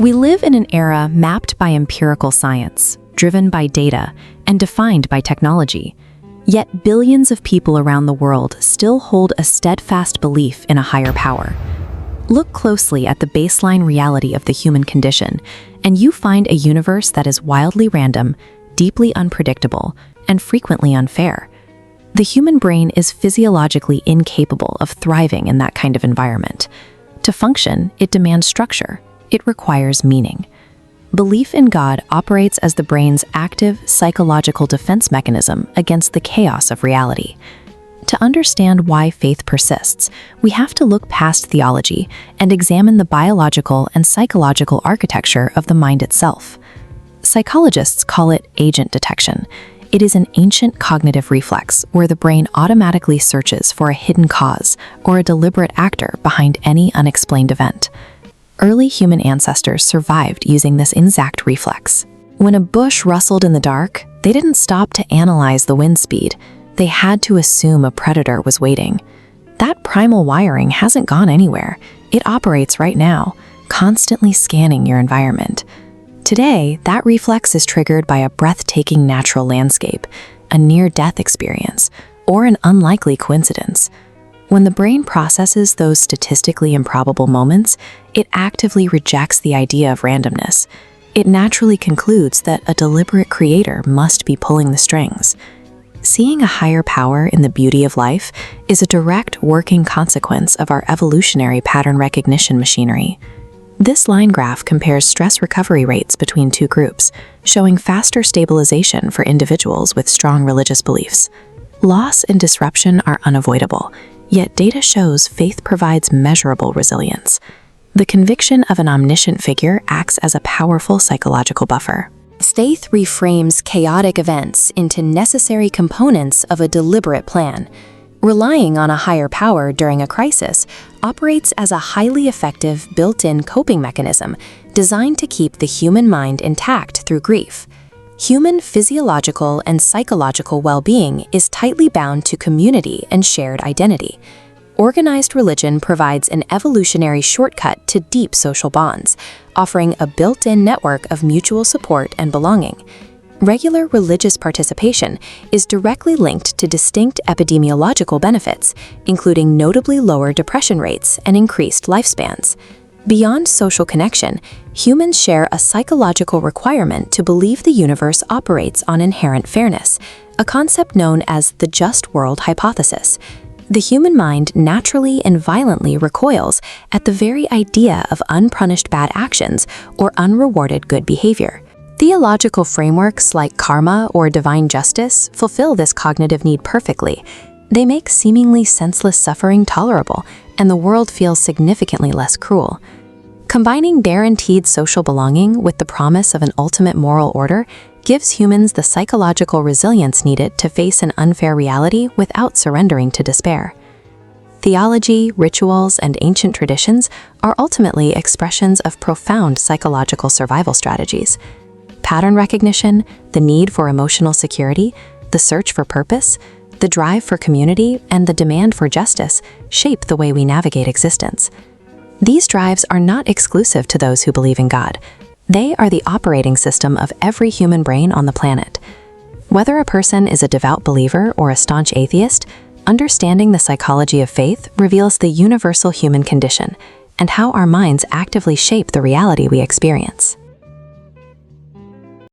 We live in an era mapped by empirical science, driven by data, and defined by technology. Yet billions of people around the world still hold a steadfast belief in a higher power. Look closely at the baseline reality of the human condition, and you find a universe that is wildly random, deeply unpredictable, and frequently unfair. The human brain is physiologically incapable of thriving in that kind of environment. To function, it demands structure. It requires meaning. Belief in God operates as the brain's active psychological defense mechanism against the chaos of reality. To understand why faith persists, we have to look past theology and examine the biological and psychological architecture of the mind itself. Psychologists call it agent detection. It is an ancient cognitive reflex where the brain automatically searches for a hidden cause or a deliberate actor behind any unexplained event. Early human ancestors survived using this exact reflex. When a bush rustled in the dark, they didn't stop to analyze the wind speed. They had to assume a predator was waiting. That primal wiring hasn't gone anywhere. It operates right now, constantly scanning your environment. Today, that reflex is triggered by a breathtaking natural landscape, a near-death experience, or an unlikely coincidence. When the brain processes those statistically improbable moments, it actively rejects the idea of randomness. It naturally concludes that a deliberate creator must be pulling the strings. Seeing a higher power in the beauty of life is a direct working consequence of our evolutionary pattern recognition machinery. This line graph compares stress recovery rates between two groups, showing faster stabilization for individuals with strong religious beliefs. Loss and disruption are unavoidable, yet data shows faith provides measurable resilience. The conviction of an omniscient figure acts as a powerful psychological buffer. Faith reframes chaotic events into necessary components of a deliberate plan. Relying on a higher power during a crisis operates as a highly effective built-in coping mechanism designed to keep the human mind intact through grief. Human physiological and psychological well-being is tightly bound to community and shared identity. Organized religion provides an evolutionary shortcut to deep social bonds, offering a built-in network of mutual support and belonging. Regular religious participation is directly linked to distinct epidemiological benefits, including notably lower depression rates and increased lifespans. Beyond social connection, humans share a psychological requirement to believe the universe operates on inherent fairness, a concept known as the just world hypothesis. The human mind naturally and violently recoils at the very idea of unpunished bad actions or unrewarded good behavior. Theological frameworks like karma or divine justice fulfill this cognitive need perfectly. They make seemingly senseless suffering tolerable, and the world feels significantly less cruel. Combining guaranteed social belonging with the promise of an ultimate moral order gives humans the psychological resilience needed to face an unfair reality without surrendering to despair. Theology, rituals, and ancient traditions are ultimately expressions of profound psychological survival strategies. Pattern recognition, the need for emotional security, the search for purpose, the drive for community, and the demand for justice shape the way we navigate existence. These drives are not exclusive to those who believe in God. They are the operating system of every human brain on the planet. Whether a person is a devout believer or a staunch atheist, understanding the psychology of faith reveals the universal human condition and how our minds actively shape the reality we experience.